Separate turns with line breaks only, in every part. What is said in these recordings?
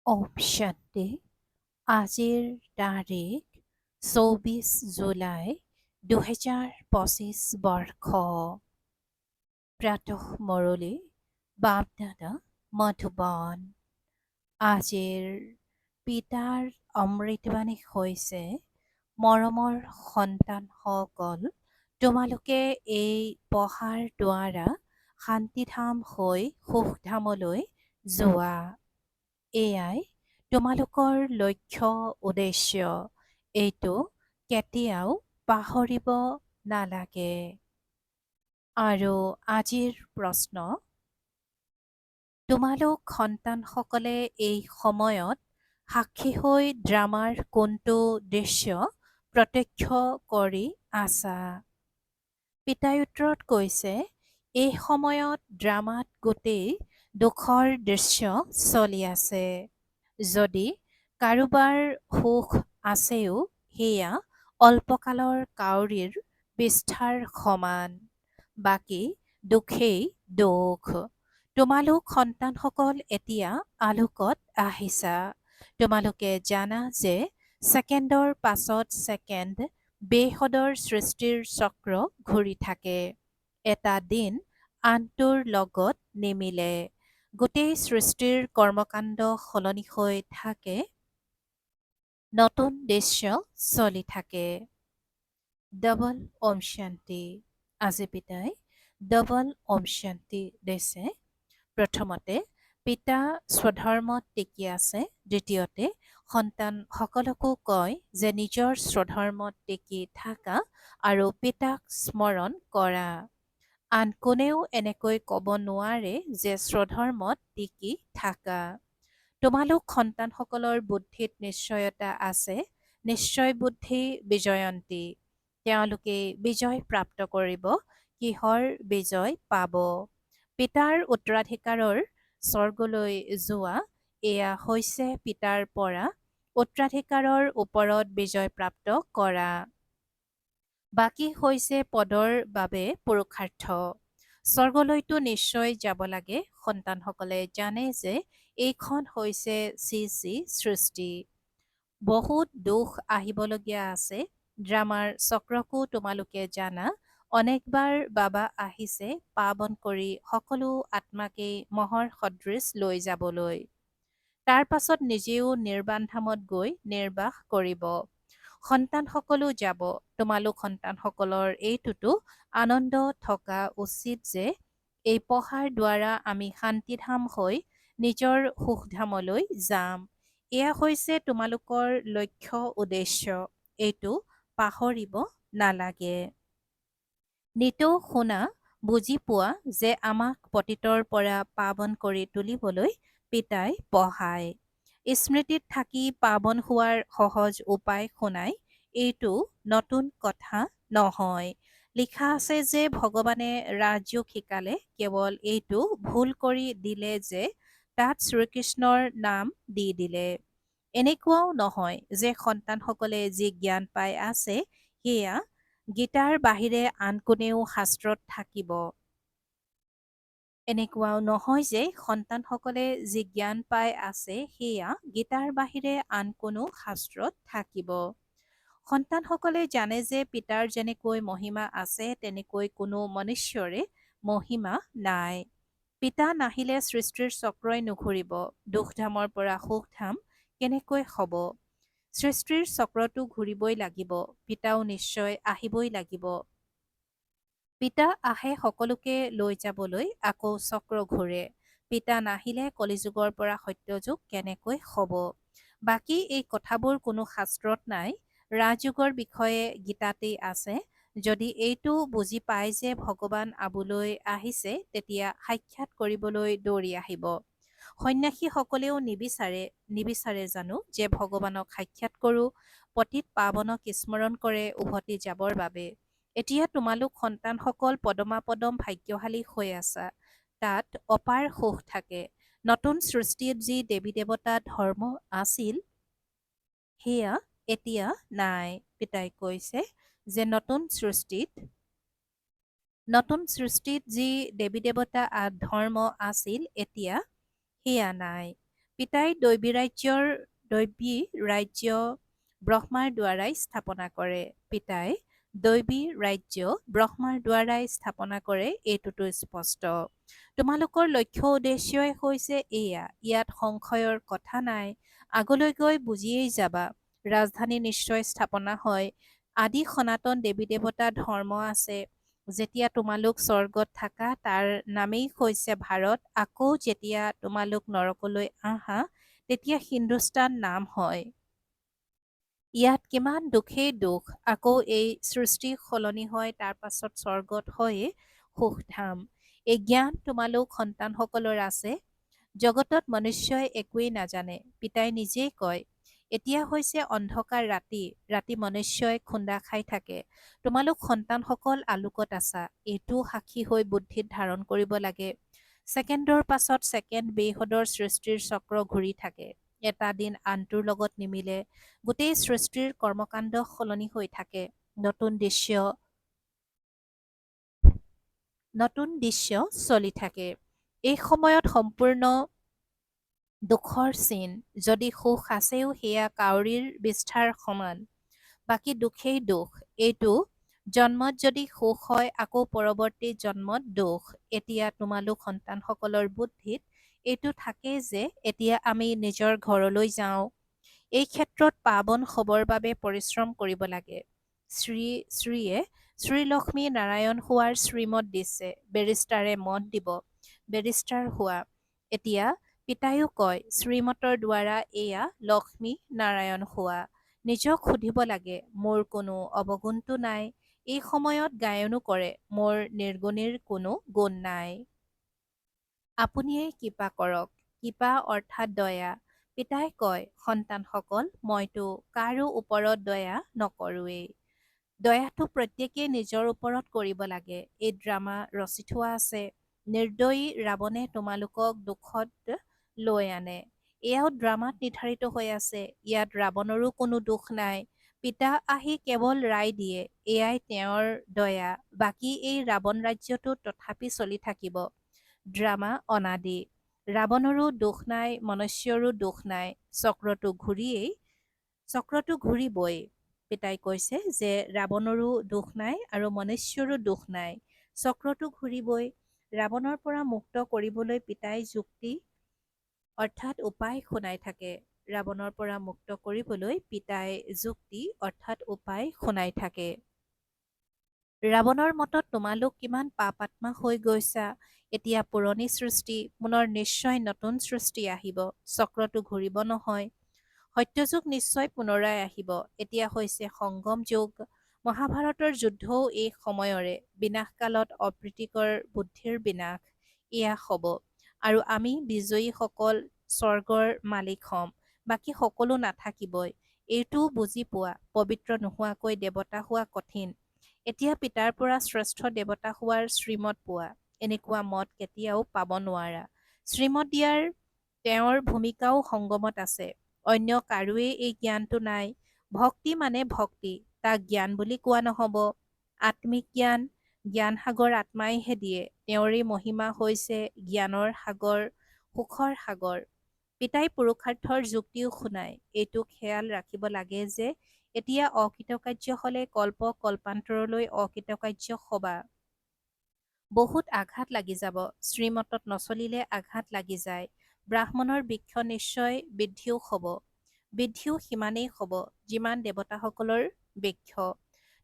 ওম শান্তি। আজিৰ তাৰিখ 24 জুলাই 2025 বৰ্ষ। প্ৰাতঃ মুৰলী বাপদাদা মধুবন। আজিৰ পিতাৰ অমৃতবাণী হৈছে, মৰমৰ সন্তানসকল, তোমালোকে এই পঢ়াৰ দ্বাৰা শান্তিধাম হৈ সুখধামলৈ যোৱা। এয়াই তোমালোকৰ লক্ষ্য উদ্দেশ্য। এইটো কেতিয়াও পাহৰিব নালাগে। আৰু আজিৰ প্ৰশ্ন, তোমালোক সন্তানসকলে এই সময়ত সাক্ষী হৈ ড্ৰামাৰ কোনটো দৃশ্য প্ৰত্যক্ষ কৰি আছা? পিতাই উত্তৰত কৈছে, এই সময়ত ড্ৰামাত গোটেই দুখৰ দৃশ্য চলি আছে। যদি কাৰোবাৰ সুখ আছেও, সেয়া অল্পকালৰ কাউৰীৰ পৃষ্ঠাৰ সমান। বাকী দুখেই দুখ। তোমালোক সন্তানসকল এতিয়া আলোকত আহিছা। তোমালোকে জানা যে ছেকেণ্ডৰ পাছত ছেকেণ্ড বেহদৰ সৃষ্টিৰ চক্ৰ ঘূৰি থাকে। এটা দিন আনটোৰ লগত নিমিলে। গোটেই সৃষ্টিৰ কৰ্মকাণ্ড সলনি হৈ থাকে। নতুন দৃশ্য চলি থাকে। ডবল ওম শান্তি। আজি পিতাই ডবল ওম শান্তি দিছে। প্ৰথমতে পিতা স্বধৰ্মত টিকি আছে। দ্বিতীয়তে সন্তানসকলকো কয় যে নিজৰ স্বধৰ্মত টিকি থাকা আৰু পিতাক স্মৰণ কৰা। আন কোনেও এনেকৈ ক'ব নোৱাৰে যে স্বধৰ্মত টিকি থাকা। তোমালোক সন্তানসকলৰ বুদ্ধিত নিশ্চয়তা আছে। নিশ্চয় বুদ্ধি বিজয়ন্তী। তেওঁলোকে বিজয় প্ৰাপ্ত কৰিব। কিহৰ বিজয় পাব? পিতাৰ উত্তৰাধিকাৰৰ স্বৰ্গলৈ যোৱা। এয়া হৈছে পিতাৰ পৰা উত্তৰাধিকাৰৰ ওপৰত বিজয় প্ৰাপ্ত কৰা। বাকী হৈছে পদৰ বাবে পুৰুষাৰ্থ। স্বৰ্গলৈতো নিশ্চয় যাব লাগে। সন্তানসকলে জানে যে এইখন হৈছে শ্ৰী শ্ৰী সৃষ্টি। বহুত দুখ আহিবলগীয়া আছে। ড্ৰামাৰ চক্ৰকো তোমালোকে জানা। অনেকবাৰ বাবা আহিছে পাবন কৰি সকলো আত্মাকেই মহৰ সদৃশ লৈ যাবলৈ। তাৰ পাছত নিজেও নিৰ্বাণধামত গৈ নিৰ্বাস কৰিব। সন্তানসকলো যাব। তোমালোক সন্তানসকলৰ এইটোতো আনন্দ থকা উচিত যে এই পঢ়াৰ দ্বাৰা আমি শান্তিধাম হৈ নিজৰ সুখধামলৈ যাম। এয়া হৈছে তোমালোকৰ লক্ষ্য উদ্দেশ্য। এইটো পাহৰিব নালাগে। নিতৌ শুনা, বুজি পোৱা যে আমাক পতিতৰ পৰা পাৱন কৰি তুলিবলৈ পিতাই পঢ়ায়। স্মৃতিত থাকি পাৱন হোৱাৰ সহজ উপায় শুনাই। এইটো নতুন কথা নহয়। লিখা আছে যে ভগৱানে ৰাজযোগ শিকালে, কেৱল এইটো ভুল কৰি দিলে যে তাত শ্ৰীকৃষ্ণৰ নাম দি দিলে। এনেকুৱাও নহয় যে সন্তানসকলে যি জ্ঞান পাই আছে সেয়া গীতাৰ বাহিৰে আন কোনেও শাস্ত্ৰত থাকিব। এনেকুৱাও নহয় যে সন্তানসকলে যি জ্ঞান পাই আছে সেয়া গীতাৰ বাহিৰে আন কোনো শাস্ত্ৰত থাকিব। সন্তানসকলে জানে যে পিতাৰ যেনেকৈ মহিমা আছে তেনেকৈ কোনো মনুষ্যৰে মহিমা নাই। পিতা নাহিলে সৃষ্টিৰ চক্ৰই নুঘূৰিব। দুখধামৰ পৰা সুখধাম কেনেকৈ হ'ব? সৃষ্টিৰ চক্ৰটো ঘূৰিবই লাগিব। পিতাও নিশ্চয় আহিবই লাগিব। পিতা আহে সকলোকে লৈ যাবলৈ, আকৌ চক্ৰ ঘূৰে। পিতা নাহিলে কলিযুগৰ পৰা সত্যযুগ কেনেকৈ হ'ব? বাকী এই কথাবোৰ কোনো শাস্ত্ৰত নাই। ৰাজযোগৰ বিষয়ে গীতাতেই আছে। যদি এইটো বুজি পায় যে ভগৱান আবলৈ আহিছে, তেতিয়া সাক্ষাৎ কৰিবলৈ দৌৰি আহিব। সন্ন্যাসীসকলেও নিবিচাৰে জানো যে ভগৱানক সাক্ষাৎ কৰোঁ, পতিত পাৱনক স্মৰণ কৰে উভতি যাবৰ বাবে। এতিয়া তোমালোক সন্তানসকল পদমাপদম ভাগ্যশালী হৈ আছা। তাত অপাৰ সুখ থাকে। নতুন সৃষ্টিত যি দেৱী দেৱতা ধৰ্ম আছিল সেয়া এতিয়া নাই। পিতাই কৈছে যে নতুন সৃষ্টিত যি দেৱী দেৱতা ধৰ্ম আছিল এতিয়া সেয়া নাই। পিতাই দৈবী ৰাজ্য ব্ৰহ্মাৰ দ্বাৰাই স্থাপনা কৰে। পিতাই দৈবী ৰাজ্য ব্ৰহ্মাৰ দ্বাৰাই স্থাপনা কৰে, এইটোতো স্পষ্ট। তোমালোকৰ লক্ষ্য উদ্দেশ্যই হৈছে এয়া, ইয়াত সংশয়ৰ কথা নাই। আগলৈ গৈ বুজিয়েই যাবা। ৰাজধানী নিশ্চয় স্থাপনা হয়। আদি সনাতন দেৱী দেৱতা ধৰ্ম আছে। যেতিয়া তোমালোক স্বৰ্গত থাকা তাৰ নামেই হৈছে ভাৰত, আকৌ যেতিয়া তোমালোক নৰকলৈ আহা তেতিয়া হিন্দুস্তান নাম হয়। ইয়াত কিমান দুখেই দুখ, আকৌ এই সৃষ্টি সলনি হয়, তাৰ পাছত স্বৰ্গত হয়েই সুখধাম। এই জ্ঞান তোমালোক সন্তানসকলৰ আছে। জগতত মনুষ্যই একোৱেই নাজানে। পিতাই নিজেই কয়, এতিয়া হৈছে অন্ধকাৰ ৰাতি, ৰাতি মনুষ্যই খুন্দা খাই থাকে। তোমালোক সন্তানসকল আলোকত আছা, এইটো সাক্ষী হৈ বুদ্ধিত ধাৰণ কৰিব লাগে। ছেকেণ্ডৰ পাছত ছেকেণ্ড বেহদৰ সৃষ্টিৰ চক্ৰ ঘূৰি থাকে। এটা দিন আনটোৰ লগত নিমিলে। গোটেই সৃষ্টিৰ কৰ্মকাণ্ড সলনি হৈ থাকে। নতুন দৃশ্য চলি থাকে। এই সময়ত সম্পূৰ্ণ দুখৰ চিন। যদি সুখ আছেও সেয়া কাউৰীৰ বিষ্ঠাৰ সমান। বাকী দুখেই দুখ। এইটো জন্মত যদি সুখ হয়, আকৌ পৰৱৰ্তী জন্মত দুখ। এতিয়া তোমালোক সন্তানসকলৰ বুদ্ধিত এইটো থাকেই যে এতিয়া আমি নিজৰ ঘৰলৈ যাওঁ। এই ক্ষেত্ৰত পাৱন হ'বৰ বাবে পৰিশ্ৰম কৰিব লাগে। শ্ৰীয়ে শ্ৰীলক্ষ্মী নাৰায়ণ হোৱাৰ শ্ৰীমত দিছে। বেৰিষ্টাৰে মত দিব, বেৰিষ্টাৰ হোৱা। এতিয়া পিতায়ো কয়, শ্ৰীমতৰ দ্বাৰা এয়া লক্ষ্মী নাৰায়ণ হোৱা। নিজক সুধিব লাগে, মোৰ কোনো অৱগুণটো নাই। এই সময়ত গায়নো কৰে, মোৰ নিৰ্গুণীৰ কোনো গুণ নাই। আপুনিয়েই কৃপা কৰক। কৃপা অৰ্থাৎ দয়া। পিতাই কয়, সন্তানসকল, মইতো কাৰো ওপৰত দয়া নকৰোৱেই। দয়াটো প্ৰত্যেকেই নিজৰ ওপৰত কৰিব লাগে। এই ড্ৰামা ৰচি থোৱা আছে। নিৰ্দয়ী ৰাৱণে তোমালোকক দুখত লৈ আনে। এয়াও ড্ৰামাত নিৰ্ধাৰিত হৈ আছে। ইয়াত ৰাৱণৰো কোনো দোষ নাই। পিতা আহি কেৱল ৰায় দিয়ে, এয়াই তেওঁৰ দয়া। বাকী এই ৰাৱণ ৰাজ্যটো তথাপি চলি থাকিব। ড্ৰামা অনাদি। ৰাৱণৰো দোষ নাই, মনুষ্যৰো দোষ নাই। চক্ৰটো ঘূৰিবই। পিতাই কৈছে যে ৰাৱণৰো দোষ নাই আৰু মনুষ্যৰো দোষ নাই। চক্ৰটো ঘূৰিবই। ৰাৱণৰ পৰা মুক্ত কৰিবলৈ পিতাই যুক্তি অৰ্থাৎ উপায় শুনাই থাকে। ৰাৱণৰ পৰা মুক্ত কৰিবলৈ পিতাই যুক্তি অৰ্থাৎ উপায় শুনাই থাকে। ৰাৱণৰ মতত তোমালোক কিমান পাপ আত্মা হৈ গৈছা। এতিয়া পুৰণি সৃষ্টি, পুনৰ নিশ্চয় নতুন সৃষ্টি আহিব। চক্ৰটো ঘূৰিব নহয়। সত্যযুগ নিশ্চয় পুনৰাই আহিব। এতিয়া হৈছে সংগম যুগ। মহাভাৰতৰ যুদ্ধও এই সময়ৰে। বিনাশকালত অপ্ৰীতিকৰ বুদ্ধিৰ বিনাশ। এয়া হ'ব। আৰু আমি বিজয়ীসকল স্বৰ্গৰ মালিক হ'ম। বাকী সকলো নাথাকিবই। এইটোও বুজি পোৱা, পবিত্ৰ নোহোৱাকৈ দেৱতা হোৱা কঠিন। এতিয়া পিতাৰ পৰা শ্ৰেষ্ঠ দেৱতা হোৱাৰ শ্ৰীমত পোৱা। এনেকুৱা মত কেতিয়াও পাব নোৱাৰা। শ্ৰীমত দিয়াৰ তেওঁৰ ভূমিকাও সংগমত আছে। অন্য কাৰোৱেই এই জ্ঞানটো নাই। ভক্তি মানে ভক্তি, তাক জ্ঞান বুলি কোৱা নহ'ব। আত্মিক জ্ঞান, জ্ঞান সাগৰ আত্মাইহে দিয়ে। তেওঁৰেই মহিমা হৈছে জ্ঞানৰ সাগৰ, সুখৰ সাগৰ। পিতাই পুৰুষাৰ্থৰ যুক্তিও শুনায়। এইটো খেয়াল ৰাখিব লাগে যে এতিয়া অকৃতকাৰ্য হ'লে কল্পান্তৰলৈ অকৃতকাৰ্য হ'বা। বহুত আঘাত লাগি যাব। শ্ৰীমতত নচলিলে আঘাত লাগি যায়। ব্ৰাহ্মণৰ বৃক্ষ নিশ্চয় বৃদ্ধিও হ'ব। বৃদ্ধিও সিমানেই হ'ব, যিমান দেৱতাসকলৰ বৃক্ষ।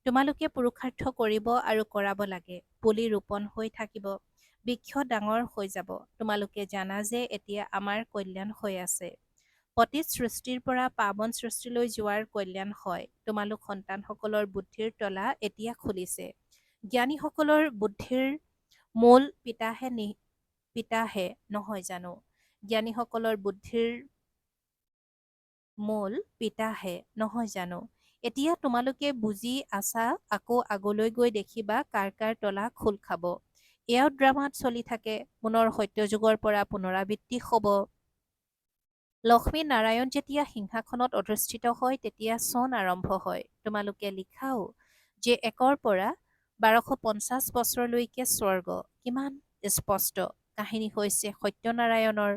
তোমালোকে পুৰুষাৰ্থ কৰিব আৰু কৰাব লাগে। পুলি ৰোপণ হৈ থাকিব। বৃক্ষ ডাঙৰ হৈ যাব। তোমালোকে জানা যে এতিয়া আমাৰ কল্যাণ হৈ আছে। পতিত সৃষ্টিৰ পৰা পাৱন সৃষ্টিলৈ যোৱাৰ কল্যাণ হয়। তোমালোক সন্তানসকলৰ বুদ্ধিৰ তলা এতিয়া খুলিছে। জ্ঞানীসকলৰ বুদ্ধিৰ মূল পিতাহে নহয় জানো? জ্ঞানীসকলৰ বুদ্ধিৰ মূল পিতাহে নহয় জানো? এতিয়া তোমালোকে বুজি আছা, আকৌ আগলৈ গৈ দেখিবা কাৰ কাৰ তলা খোল খাব। এয়াও ড্ৰামাত চলি থাকে। পুনৰ সত্যযুগৰ পৰা পুনৰাবৃত্তি হ'ব। লক্ষ্মী নাৰায়ণ যেতিয়া সিংহাসনত অধিষ্ঠিত হয় তেতিয়া চন আৰম্ভ হয়। তোমালোকে লিখাও যে 1ৰ পৰা 1250 বছৰলৈকে স্বৰ্গ। কিমান স্পষ্ট। কাহিনী হৈছে সত্যনাৰায়ণৰ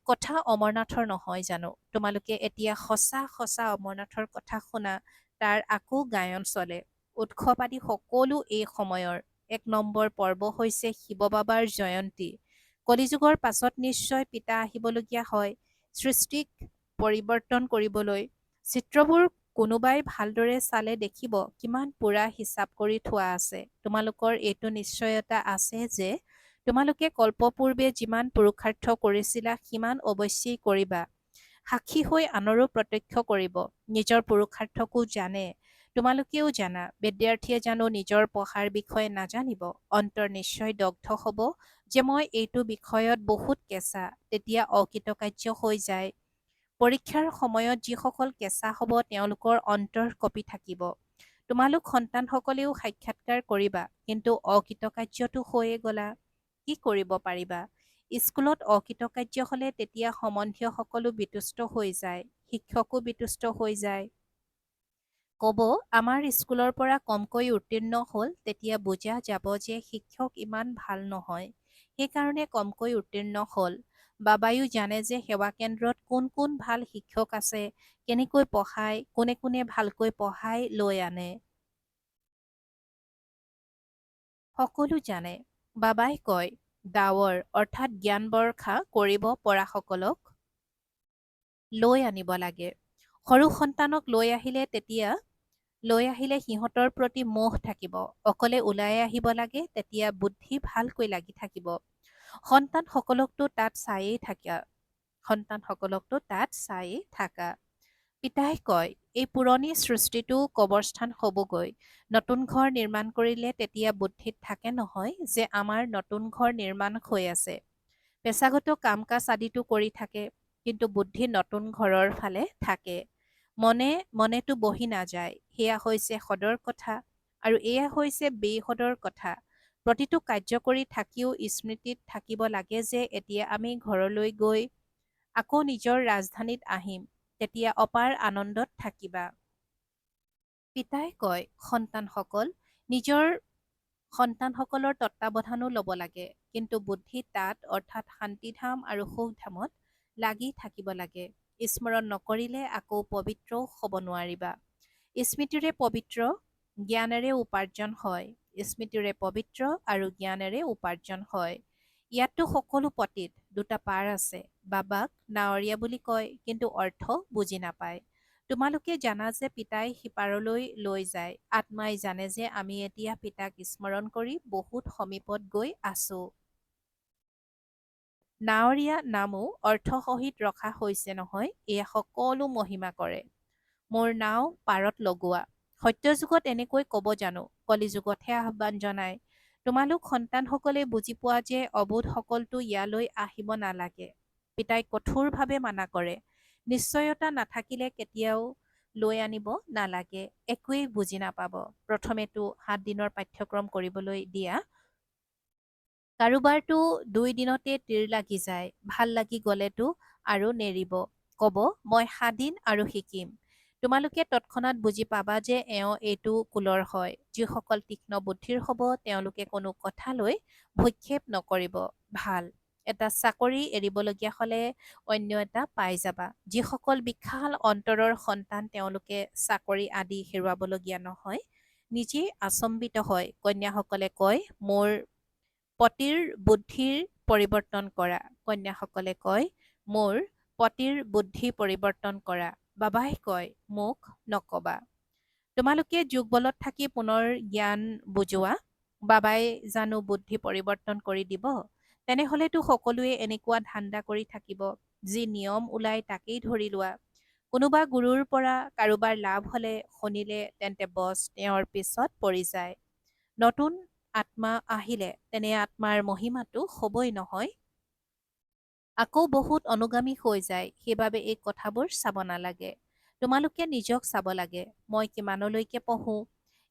কথা, অমৰনাথৰ নহয় জানো? তোমালোকে এতিয়া সঁচা সঁচা অমৰনাথৰ কথা শুনা, তাৰ আকৌ গায়ন চলে। উৎসৱ আদি সকলো এই সময়ৰ। 1 নম্বৰ পৰ্ব হৈছে শিৱ বাবাৰ জয়ন্তী। কলিযুগৰ পাছত নিশ্চয় পিতা আহিবলগীয়া হয় সৃষ্টিক পৰিৱৰ্তন কৰিবলৈ। চিত্ৰবোৰ কোনোবাই ভালদৰে চালে দেখিব কিমান পুৰা হিচাপ কৰি থোৱা আছে। তোমালোকৰ এইটো নিশ্চয়তা আছে যে তোমালোকে কল্পপূৰ্বে যিমান পুৰুষাৰ্থ কৰিছিলা সিমান অৱশ্যেই কৰিবা। সাক্ষী হৈ আনৰো প্ৰত্যক্ষ কৰিব। নিজৰ পুৰুষাৰ্থকো জানে, তোমালোকেও জানা। বিদ্যাৰ্থীয়ে জানো নিজৰ পঢ়াৰ বিষয়ে নাজানিব? অন্তৰ নিশ্চয় দগ্ধ হ'ব যে মই এইটো বিষয়ত বহুত কেঁচা, তেতিয়া অকৃতকাৰ্য হৈ যায়। পৰীক্ষাৰ সময়ত যিসকল কেঁচা হ'ব তেওঁলোকৰ অন্তৰ কঁপি থাকিব। তোমালোক সন্তানসকলেও সাক্ষাৎকাৰ কৰিবা, কিন্তু অকৃতকাৰ্যতো হৈয়ে গ'লা। কি কৰিব পাৰিবা? স্কুলত অকৃতকাৰ্য হ'লে তেতিয়া সম্বন্ধীয়সকলো বিতুষ্ট হৈ যায়, শিক্ষকো বিতুষ্ট হৈ যায়। ক'ব আমাৰ স্কুলৰ পৰা কমকৈ উত্তীৰ্ণ হ'ল, তেতিয়া বুজা যাব যে শিক্ষক ইমান ভাল নহয়, সেইকাৰণে কমকৈ উত্তীৰ্ণ হ'ল। বাবায়ো জানে যে সেৱা কেন্দ্ৰত কোন কোন ভাল শিক্ষক আছে, কেনেকৈ পঢ়ায়, কোনে কোনে ভালকৈ পঢ়াই লৈ আনে। সকলো জানে। বাবাই কয় ডাৱৰ অৰ্থাৎ জ্ঞান বৰ্ষা কৰিব পৰাসকলক লৈ আনিব লাগে। সৰু সন্তানক লৈ আহিলে সিহঁতৰ প্ৰতি মোহ থাকিব। অকলে ওলাই আহিব লাগে, তেতিয়া বুদ্ধি ভালকৈ লাগি থাকিব। সন্তানসকলকতো তাত চায়েই থাকা। পিতাই কয় এই পুৰণি সৃষ্টিটো কবৰস্থান হ'বগৈ। নতুন ঘৰ নিৰ্মাণ কৰিলে তেতিয়া বুদ্ধিত থাকে নহয় যে আমাৰ নতুন ঘৰ নিৰ্মাণ হৈ আছে। পেছাগত কাম কাজ আদিতো কৰি থাকে, কিন্তু বুদ্ধি নতুন ঘৰৰ ফালে থাকে। মনে মনেতো বহি নাযায়। সেয়া হৈছে সদৰ কথা, আৰু এয়া হৈছে বেসদৰ কথা। প্ৰতিটো কাৰ্য কৰি থাকিও স্মৃতিত থাকিব লাগে যে এতিয়া আমি ঘৰলৈ গৈ আকৌ নিজৰ ৰাজধানীত আহিম, তেতিয়া অপাৰ আনন্দত থাকিবা। পিতাই কয় নিজৰ সন্তানসকলৰ তত্বাৱধানো ল'ব লাগে, কিন্তু বুদ্ধি তাত অৰ্থাৎ শান্তিধাম আৰু সুখধামত লাগি থাকিব লাগে। স্মৰণ নকৰিলে আকৌ পবিত্ৰও হ'ব নোৱাৰিবা। স্মৃতিৰে পবিত্ৰ, জ্ঞানেৰে উপাৰ্জন হয়। স্মৃতিৰে পবিত্ৰ আৰু জ্ঞানেৰে উপাৰ্জন হয়। ইয়াততো সকলো পতিত। দুটা পাৰ আছে। বাবাক নাৱৰীয়া বুলি কয়, কিন্তু অৰ্থ বুজি নাপায়। তোমালোকে জানা যে পিতাই সিপাৰলৈ লৈ যায়। আত্মাই জানে যে আমি এতিয়া পিতাক স্মৰণ কৰি বহুত সমীপত গৈ আছো। নাৱৰীয়া নামো অৰ্থসহিত ৰখা হৈছে নহয়, এয়া সকলো মহিমা কৰে। মোৰ নাও পাৰত লগোৱা। সত্যযুগত এনেকৈ ক'ব জানো, কলিযুগতহে আহ্বান জনায়। তোমালোক সন্তানসকলে বুজি পোৱা যে অবোধসকলতো ইয়ালৈ আহিব নালাগে। পিতাই কঠোৰভাৱে মানা কৰে। নিশ্চয়তা নাথাকিলে কেতিয়াও লৈ আনিব নালাগে, একোৱেই বুজি নাপাব। প্ৰথমেতো 7 দিনৰ পাঠ্যক্ৰম কৰিবলৈ দিয়া। কাৰোবাৰতো 2 দিনতে তীৰ লাগি যায়, ভাল লাগি গ'লেতো আৰু নেৰিব, ক'ব মই 7 দিন আৰু শিকিম। তোমালোকে তৎক্ষণাৎ বুজি পাবা যে এওঁ এইটো কুলৰ হয়। যিসকল তীক্ষ্ণ বুদ্ধিৰ হ'ব তেওঁলোকে কোনো কথালৈ ভ্ৰক্ষেপ নকৰিব। ভাল এটা চাকৰি এৰিবলগীয়া হ'লে অন্য এটা পাই যাবা। যিসকল বিশাল অন্তৰৰ সন্তান তেওঁলোকে চাকৰি আদি হেৰুৱাবলগীয়া নহয়, নিজেই আচম্বিত হয়। কন্যাসকলে কয় মোৰ পতিৰ বুদ্ধিৰ পৰিৱৰ্তন কৰা। কন্যাসকলে কয় মোৰ পতিৰ বুদ্ধি পৰিৱৰ্তন কৰা। বাবাই কয় মোক নকবা। তোমালোকে যোগবলত থাকি পুনৰ জ্ঞান বুজোৱা। বাবাই জানো বুদ্ধি পৰিৱৰ্তন কৰি দিব? তেনেহলেতো সকলোৱে এনেকুৱা ধান্দা কৰি থাকিব। যি নিয়ম ওলাই তাকেই ধৰি লোৱা। কোনোবা গুৰুৰ পৰা কাৰোবাৰ লাভ হলে শুনিলে তেন্তে বছ তেওঁৰ পিছত পৰি যায়। নতুন আত্মা আহিলে তেনে আত্মাৰ মহিমাটো হ'বই নহয়। আকৌ বহুত অনুগামী হৈ যায়। সেইবাবে এই কথাবোৰ চাব নালাগে। তোমালোকে নিজক চাব লাগে। মই কিমানলৈকে পঢ়োঁ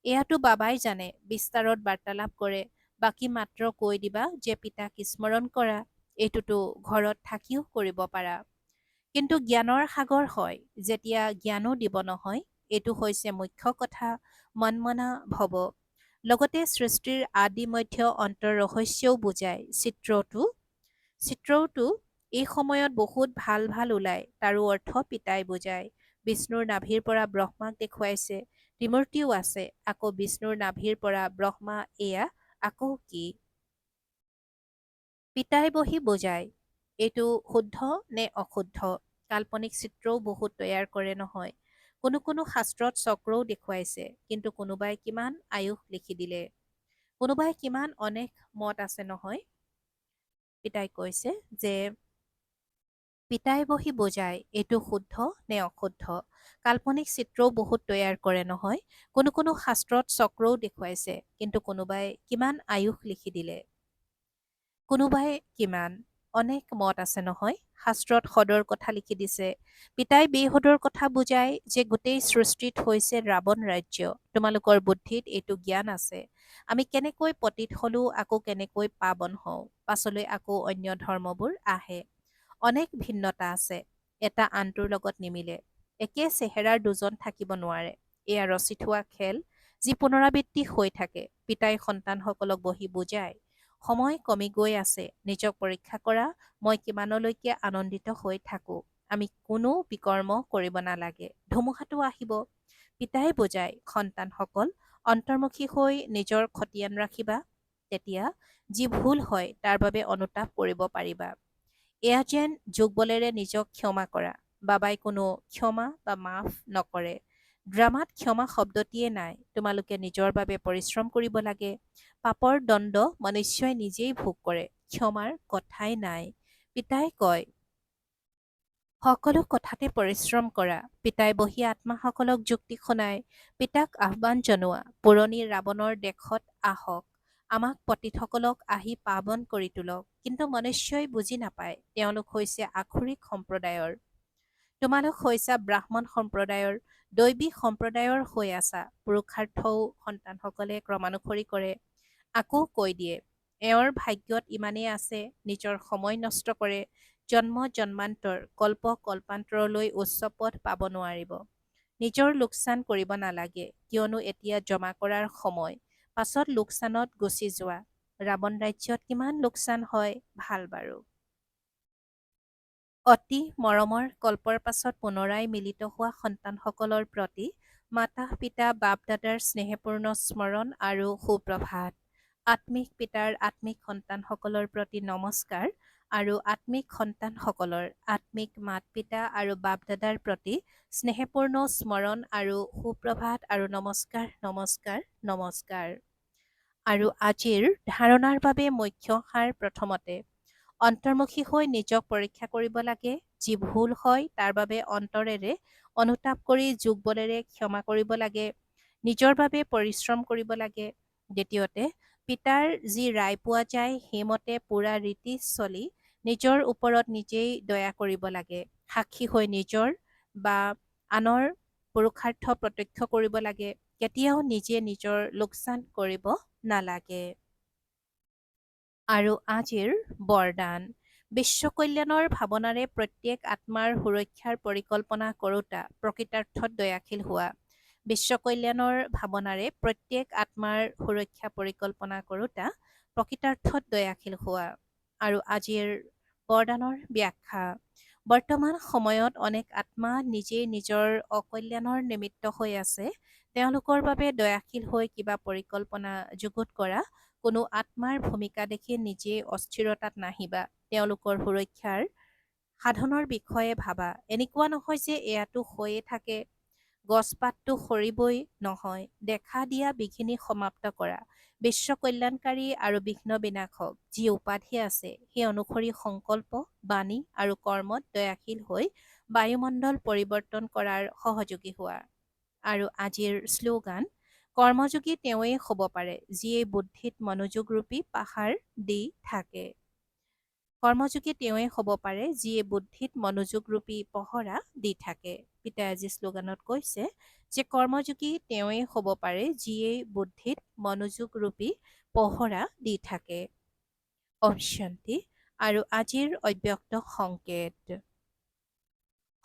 এয়াতো বাবাই জানে। বিস্তাৰত বাৰ্তালাপ কৰে। বাকী মাত্ৰ কৈ দিবা যে পিতাক স্মৰণ কৰা। এইটোতো ঘৰত থাকিও কৰিব পাৰা। কিন্তু জ্ঞানৰ সাগৰ হয়, যেতিয়া জ্ঞানো দিব নহয়। এইটো হৈছে মুখ্য কথা। মন্মনা ভৱ। লগতে সৃষ্টিৰ আদি মধ্য অন্তৰ ৰহস্যও বুজায়। চিত্ৰটো এই সময়ত বহুত ভাল ভাল ওলায়, তাৰো অৰ্থ পিতাই বুজায়। বিষ্ণুৰ নাভিৰ পৰা ব্ৰহ্মাক দেখুৱাইছে, ত্ৰিমূৰ্তিও আছে, আকৌ বিষ্ণুৰ নাভিৰ পৰা ব্ৰহ্মা, এয়া আকৌ কি? পিতাই বহি বুজায়, এইটো শুদ্ধ নে অশুদ্ধ? কাল্পনিক চিত্ৰও বহুত তৈয়াৰ কৰে নহয়। কোনো কোনো শাস্ত্ৰত চক্ৰও দেখুৱাইছে, কিন্তু কোনোবাই কিমান আয়ুস লিখি দিলে। কোনোবাই কিমান অনেক মত আছে নহয়। পিতাই কৈছে যে পিতাই বহি বুজায়, এইটো শুদ্ধ নে অশুদ্ধ? কাল্পনিক চিত্ৰও বহুত তৈয়াৰ কৰে নহয়। কোনো কোনো শাস্ত্ৰত চক্ৰও দেখুৱাইছে, কিন্তু কোনোবাই কিমান আয়ুস লিখি দিলে। কোনোবাই কিমান অনেক মত আছে নহয়। শাস্ত্ৰত সদৰ কথা লিখি দিছে। পিতাই বেসদৰ কথা বুজায় যে গোটেই সৃষ্টিত হৈছে ৰাৱণ ৰাজ্য। তোমালোকৰ বুদ্ধিত এইটো জ্ঞান আছে। আমি কেনেকৈ পতিত হলো, আকৌ কেনেকৈ পাৱন হওঁ, পাছলৈ আকৌ অন্য ধৰ্মবোৰ আহে। অনেক ভিন্নতা আছে, এটা আনটোৰ লগত নিমিলে। একে চেহেৰাৰ দুজন থাকিব নোৱাৰে। এয়া ৰচি থোৱা খেল, যি পুনৰাবৃত্তি হৈ থাকে। পিতাই সন্তানসকলক বহি বুজায়, সময় কমি গৈ আছে, নিজক পৰীক্ষা কৰা, মই কিমানলৈকে আনন্দিত হৈ থাকো। আমি কোনো বিকৰ্ম কৰিব নালাগে, ধুমুহাটো আহিব। পিতাই বুজায়, সন্তানসকল অন্তৰ্মুখী হৈ নিজৰ খতিয়ান ৰাখিবা, তেতিয়া যি ভুল হয় তাৰ বাবে অনুতাপ কৰিব পাৰিবা। এয়া যেন যোগ বলেৰে নিজক ক্ষমা কৰা। বাবাই কোনো ক্ষমা বা মাফ নকৰে। ড্ৰামাত ক্ষমা শব্দটিয়ে নাই। তোমালোকে নিজৰ বাবে পৰিশ্ৰম কৰিব লাগে। পাপৰ দণ্ড মনুষ্যই নিজেই ভোগ কৰে, ক্ষমাৰ কথাই নাই। পিতাই কয়, সকলো কথাতে পৰিশ্ৰম কৰা। পিতাই বহি আত্মাসকলক যুক্তি শুনায়। পিতাক আহ্বান জনোৱা, পুৰণি ৰাৱণৰ দেশত আহক। আমাক পতিতসকলক আহি পাৱন কৰি তোলক। কিন্তু মনুষ্যই বুজি নাপায়, তেওঁলোক হৈছে আখৰিক সম্প্ৰদায়ৰ। তোমালোক হৈছা ব্ৰাহ্মণ সম্প্ৰদায়ৰ, দৈৱী সম্প্ৰদায়ৰ হৈ আছা। পুৰুষাৰ্থও সন্তানসকলে ক্ৰমানুসৰি কৰে। আকৌ কৈ দিয়ে, এওঁৰ ভাগ্যত ইমানেই আছে, নিজৰ সময় নষ্ট কৰে, জন্ম জন্মান্তৰ, কল্প কল্পান্তৰলৈ উচ্চ পদ পাব নোৱাৰিব। নিজৰ লোকচান কৰিব নালাগে, কিয়নো এতিয়া জমা কৰাৰ সময়। পাছত লোকচানত গুচি যোৱা। ৰাৱণ ৰাজ্যত কিমান লোকচান হয়, ভাল বাৰু। অতি মৰমৰ কল্পৰ পাছত পুনৰাই মিলিত হোৱা সন্তানসকলৰ প্ৰতি মাতা পিতা বাপ দাদাৰ স্নেহপূৰ্ণ স্মৰণ আৰু সুপ্ৰভাত। আত্মিক পিতাৰ আত্মিক সন্তানসকলৰ প্ৰতি নমস্কাৰ আৰু আত্মিক সন্তানসকলৰ আত্মিক মাত পিতা আৰু বাপ দাদাৰ প্ৰতি স্নেহপূৰ্ণ স্মৰণ আৰু সুপ্ৰভাত আৰু নমস্কাৰ নমস্কাৰ নমস্কাৰ। আৰু আজিৰ ধাৰণাৰ বাবে মুখ্য সাৰ প্ৰথমতে, অন্তৰ্মুখী হৈ নিজক পৰীক্ষা কৰিব লাগে। যি ভুল হয় তাৰ বাবে অন্তৰেৰে অনুতাপ কৰি যোগ বলেৰে ক্ষমা কৰিব লাগে। নিজৰ বাবে পৰিশ্ৰম কৰিব লাগে। দ্বিতীয়তে, পিতাৰ যি ৰায় পোৱা যায় সেইমতে পুৰা ৰীতি চলি নিজৰ ওপৰত নিজেই দয়া কৰিব লাগে। সাক্ষী হৈ নিজৰ বা আনৰ পুৰুষাৰ্থ প্ৰত্যক্ষ কৰিব লাগে। কেতিয়াও নিজে নিজৰ লোকচান কৰিব নালাগে। আৰু আজিৰ বৰদান, বিশ্ব কল্যাণৰ ভাৱনাৰে প্ৰত্যেক আত্মাৰ সুৰক্ষাৰ পৰিকল্পনা কৰোঁতা প্ৰকৃতাৰ্থত দয়াশীল হোৱা। বিশ্ব কল্যাণৰ ভাৱনাৰে প্ৰত্যেক আত্মাৰ সুৰক্ষা পৰিকল্পনা কৰোঁতা প্ৰকৃতাৰ্থত দয়াশীল হোৱা। আৰু আজিৰ বৰদানৰ ব্যাখ্যা, বৰ্তমান সময়ত অনেক আত্মা নিজেই নিজৰ অকল্যাণৰ নিমিত্ত হৈ আছে। তেওঁলোকৰ বাবে দয়াশীল হৈ কিবা পৰিকল্পনা যুগুত কৰা। কোনো আত্মাৰ ভূমিকা দেখি নিজে অস্থিৰতাত নাহিবা। তেওঁলোকৰ সুৰক্ষাৰ সাধনৰ বিষয়ে ভাবা। এনেকুৱা নহয় যে এয়াতো হৈয়ে থাকে, গছপাতটো সৰিবই নহয়। দেখা দিয়া বিঘিনি সমাপ্ত কৰা। বিশ্ব কল্যাণকাৰী আৰু বিঘ্ন বিনাশক যি উপাধি আছে সেই অনুসৰি সংকল্প, বাণী আৰু কৰ্মত দয়াশীল হৈ বায়ুমণ্ডল পৰিৱৰ্তন কৰাৰ সহযোগী হোৱা। আৰু আজিৰ শ্লোগান, কৰ্মযোগী তেওঁৱেই হ'ব পাৰে যিয়ে বুদ্ধিত মনোযোগৰূপী পাহাৰ দি থাকে। কৰ্মযোগী তেওঁৱেই হ'ব পাৰে যিয়ে বুদ্ধিত মনোযোগৰূপী পহৰা দি থাকে। পিতাই আজি শ্লোগানত কৈছে যে কৰ্মযোগী তেওঁৱেই হ'ব পাৰে যিয়ে বুদ্ধিত মনোযোগৰূপী পহৰা দি থাকে। ওম শান্তি। আৰু আজিৰ অব্যক্ত সংকেত,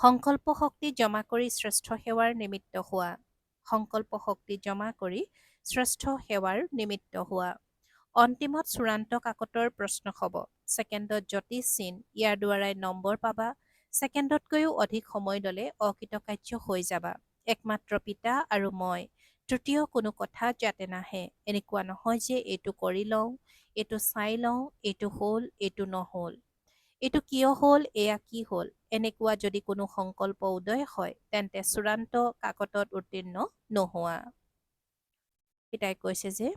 সংকল্প শক্তি জমা কৰি শ্ৰেষ্ঠ সেৱাৰ নিমিত্ত হোৱা। সংকল্প শক্তি জমা কৰি শ্ৰেষ্ঠ সেৱাৰ নিমিত্ত হোৱা। অন্তিমত চূড়ান্ত কাকতৰ প্ৰশ্ন হ'ব। ছেকেণ্ডত জ্যোতিষ চিন, ইয়াৰ দ্বাৰাই নম্বৰ পাবা। ছেকেণ্ডতকৈও অধিক সময় ল'লে অকৃতকাৰ্য হৈ যাবা। একমাত্ৰ পিতা আৰু মই। তৃতীয় কোনো কথা যাতে নাহে। এনেকুৱা নহয় যে এইটো কৰি লওঁ, এইটো চাই লওঁ, এইটো হ'ল, এইটো নহ'ল। এইটো কিয় হ'ল, এয়া কি হ'ল, এনেকুৱা যদি কোনো সংকল্প উদয় হয়, তেন্তে চূড়ান্ত কাকতত উত্তীৰ্ণ নোহোৱা। পিতাই কৈছে যে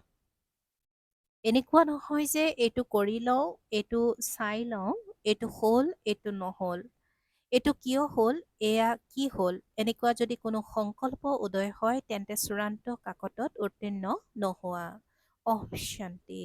এনেকুৱা নহয় যে এইটো কৰি লওঁ, এইটো চাই লওঁ, এইটো হ'ল, এইটো নহ'ল। এইটো কিয় হ'ল, এয়া কি হ'ল, এনেকুৱা যদি কোনো সংকল্প উদয় হয়, তেন্তে চূড়ান্ত কাকতত উত্তীৰ্ণ নোহোৱা। অহ শান্তি।